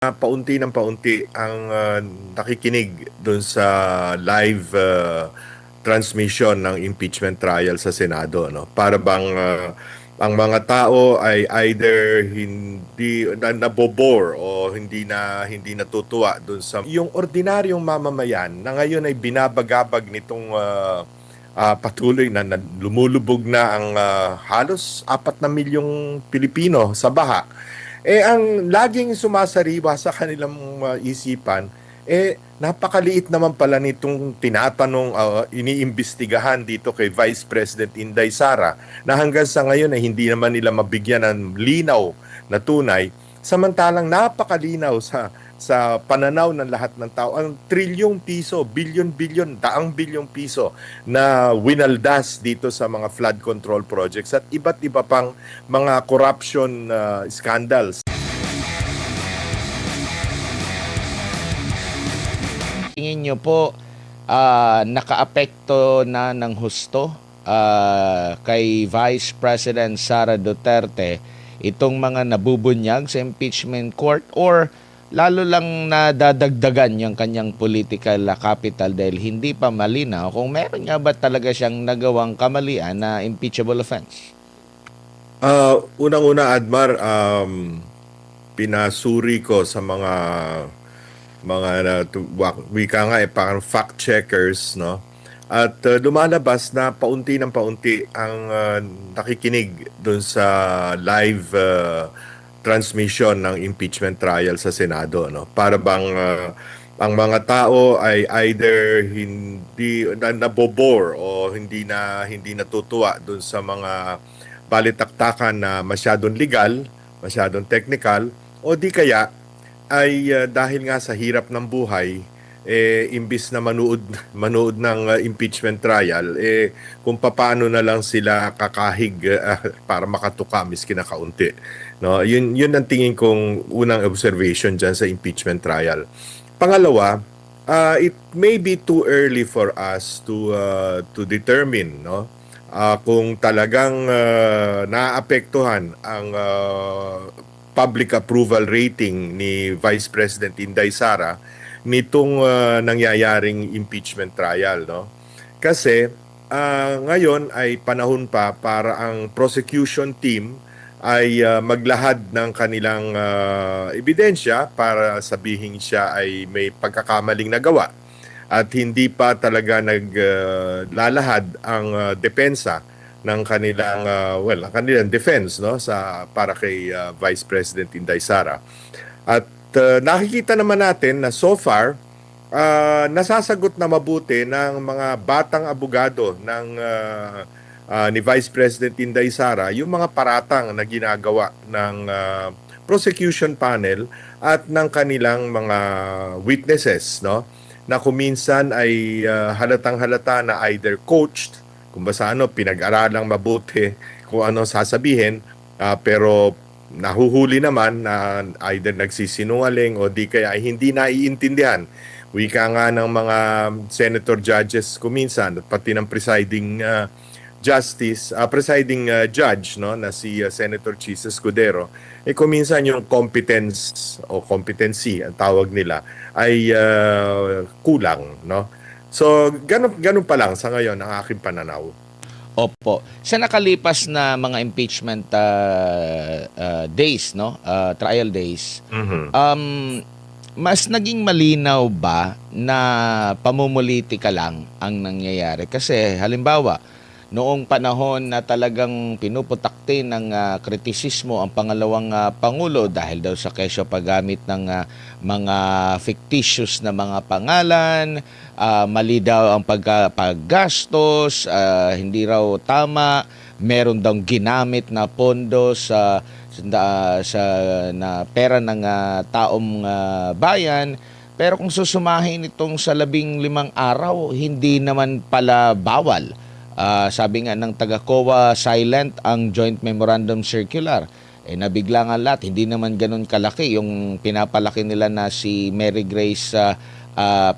Paunti ng paunti ang nakikinig doon sa live transmission ng impeachment trial sa Senado, no? Para bang ang mga tao ay either hindi nabobore o hindi natutuwa doon sa yung ordinaryong mamamayan na ngayon ay binabagabag nitong patuloy na lumulubog na ang halos 4 na milyong Pilipino sa baha. Ang laging sumasariwa sa kanilang isipan, napakaliit naman pala nitong tinatanong, iniimbestigahan dito kay Vice President Inday Sara na hanggang sa ngayon ay hindi naman nila mabigyan ng linaw na tunay. Samantalang napakalinaw sa pananaw ng lahat ng tao ang trilyong piso, bilyon-bilyon, daang bilyong piso na winaldas dito sa mga flood control projects at iba't iba pang mga corruption scandals. Tingin nyo po, nakaapekto na ng husto kay Vice President Sara Duterte itong mga nabubunyag sa impeachment court, or lalo lang nadadagdagan yung kanyang political capital dahil hindi pa malinaw kung meron nga ba talaga siyang nagawang kamalian na impeachable offense? Unang-una, Admar, pinasuri ko sa mga wika nga parang fact checkers, no? At lumalabas na paunti ng paunti ang nakikinig doon sa live transmission ng impeachment trial sa Senado, no? Para bang ang mga tao ay either hindi nabobore o hindi natutuwa doon sa mga balitaktakan na masyadong legal, masyadong technical, o di kaya ay dahil nga sa hirap ng buhay, imbis na manood ng impeachment trial, kung paano na lang sila kakahig para makatuka miski na kaunti. No, yun ang tingin kong unang observation diyan sa impeachment trial. Pangalawa, it may be too early for us to determine, no, kung talagang naapektuhan ang public approval rating ni Vice President Inday Sara nitong nangyayaring impeachment trial, no? Kasi ngayon ay panahon pa para ang prosecution team ay maglahad ng kanilang ebidensya para sabihin siya ay may pagkakamaling nagawa at hindi pa talaga naglalahad ang depensa ng kanilang ang kanilang defense, no, para kay Vice President Inday Sara. At nakikita naman natin na so far nasasagot na mabuti ng mga batang abogado ni Vice President Inday Sara yung mga paratang na ginagawa ng prosecution panel at ng kanilang mga witnesses, no, na kuminsan ay halatang-halata na either coached, kung basta pinag-aralang mabuti kung ano sasabihin, pero nahuhuli naman na either nagsisinungaling o di kaya ay hindi naiintindihan. Wika nga ng mga senator judges kuminsan at pati ng presiding judge, no, na si Senator Chis Escudero, kuminsan yung competence o competency ang tawag nila ay kulang, no. So ganun pa lang sa ngayon ang aking pananaw. Opo. Sa nakalipas na mga impeachment days, no, trial days, mas naging malinaw ba na pamumulitika lang ang nangyayari? Kasi halimbawa, noong panahon na talagang pinuputakti ng kritisismo ang pangalawang Pangulo dahil daw sa kesyo paggamit ng mga fictitious na mga pangalan, mali daw ang paggastos, hindi raw tama, meron daw ginamit na pondo na pera ng taong bayan. Pero kung susumahin itong sa 15 araw, hindi naman pala bawal. Sabi nga ng taga-COA, silent ang Joint Memorandum Circular. Nabigla nga lahat, hindi naman ganun kalaki yung pinapalaki nila na si Mary Grace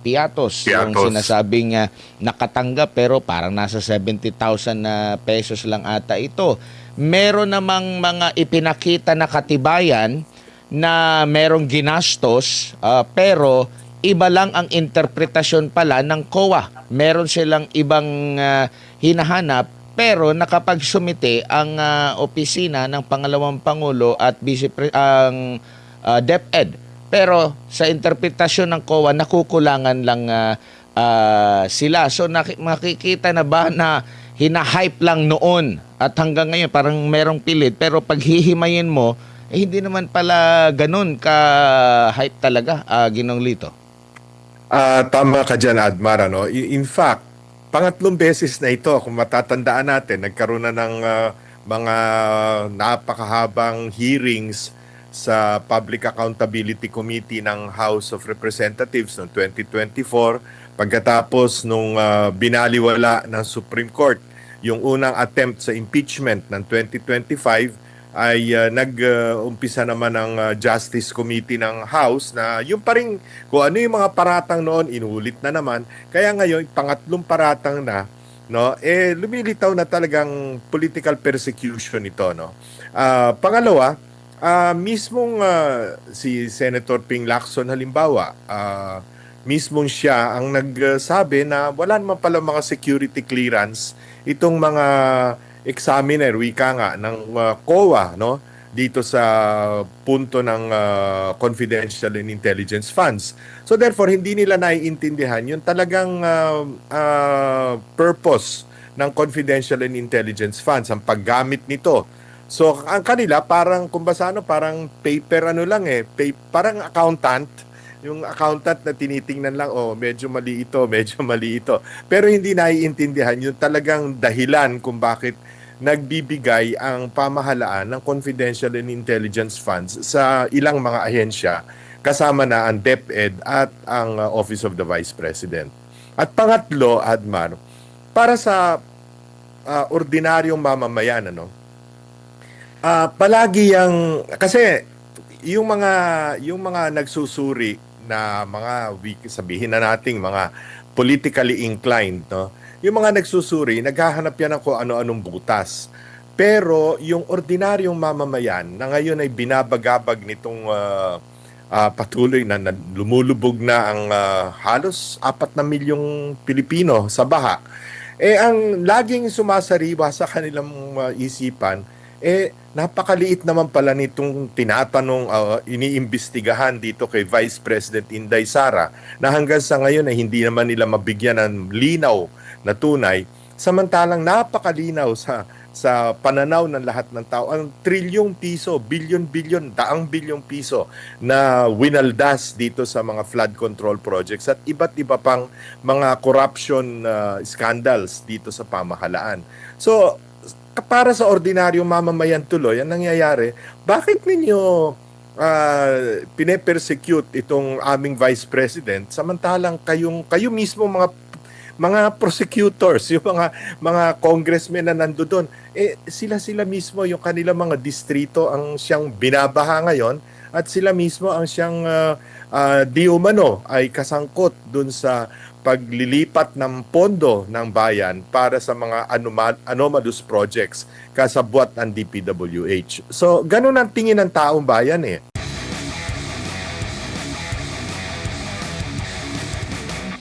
Piatos. Yung sinasabing nakatanggap pero parang nasa 70,000 na pesos lang ata ito. Meron namang mga ipinakita na katibayan na merong ginastos pero iba lang ang interpretasyon pala ng COA. Meron silang ibang hinahanap pero nakapagsumite ang opisina ng Pangalawang Pangulo at ang DepEd. Pero sa interpretasyon ng COA, nakukulangan lang sila. So makikita na ba na hinahype lang noon at hanggang ngayon parang merong pilit pero paghihimayin mo, hindi naman pala ganun ka-hype talaga, Ginong Lito. Tama ka dyan, Admar. Ano? In fact, pangatlong beses na ito, kung matatandaan natin, nagkaroon na ng mga napakahabang hearings sa Public Accountability Committee ng House of Representatives noong 2024, pagkatapos nung binaliwala ng Supreme Court yung unang attempt sa impeachment ng 2025, ay nag-umpisa naman ang Justice Committee ng House na yung pa rin kung ano yung mga paratang noon, inulit na naman. Kaya ngayon, pangatlong paratang na, no, lumilitaw na talagang political persecution ito. No? Pangalawa, mismong si Senator Ping Lacson halimbawa, mismong siya ang nagsabi na wala naman pala mga security clearance itong mga examiner, wika nga, ng COA, no? Dito sa punto ng confidential and intelligence funds. So therefore, hindi nila naiintindihan yung talagang purpose ng confidential and intelligence funds, ang paggamit nito. So ang kanila parang parang paper parang accountant, yung accountant na tinitingnan lang, medyo mali ito, medyo mali ito. Pero hindi naiintindihan yung talagang dahilan kung bakit nagbibigay ang pamahalaan ng confidential and intelligence funds sa ilang mga ahensya, kasama na ang DepEd at ang Office of the Vice President. At pangatlo, Admar, para sa ordinaryong mamamayan, palagi kasi yung mga nagsusuri na mga sabihin na nating mga politically inclined, no? Yung mga nagsusuri, naghahanap yan ng kung ano-anong butas. Pero yung ordinaryong mamamayan na ngayon ay binabagabag nitong patuloy na lumulubog na ang halos 4 na milyong Pilipino sa baha, ang laging sumasariwa sa kanilang isipan, napakaliit naman pala nitong tinatanong, iniimbestigahan dito kay Vice President Inday Sara na hanggang sa ngayon ay hindi naman nila mabigyan ng linaw na tunay, samantalang napakalinaw sa pananaw ng lahat ng tao ang trilyong piso, bilyon-bilyon, daang bilyong piso na winaldas dito sa mga flood control projects at iba't iba pang mga corruption scandals dito sa pamahalaan. So para sa ordinaryong mamamayan tuloy, ang nangyayari, bakit ninyo pine-persecute itong aming Vice President samantalang kayo mismo mga prosecutors, yung mga congressmen na nandoon, sila mismo yung kanilang mga distrito ang siyang binabaha ngayon at sila mismo ang siyang di umano ay kasangkot dun sa paglilipat ng pondo ng bayan para sa mga anomalous projects kasabwat ang DPWH. So, ganun ang tingin ng taong bayan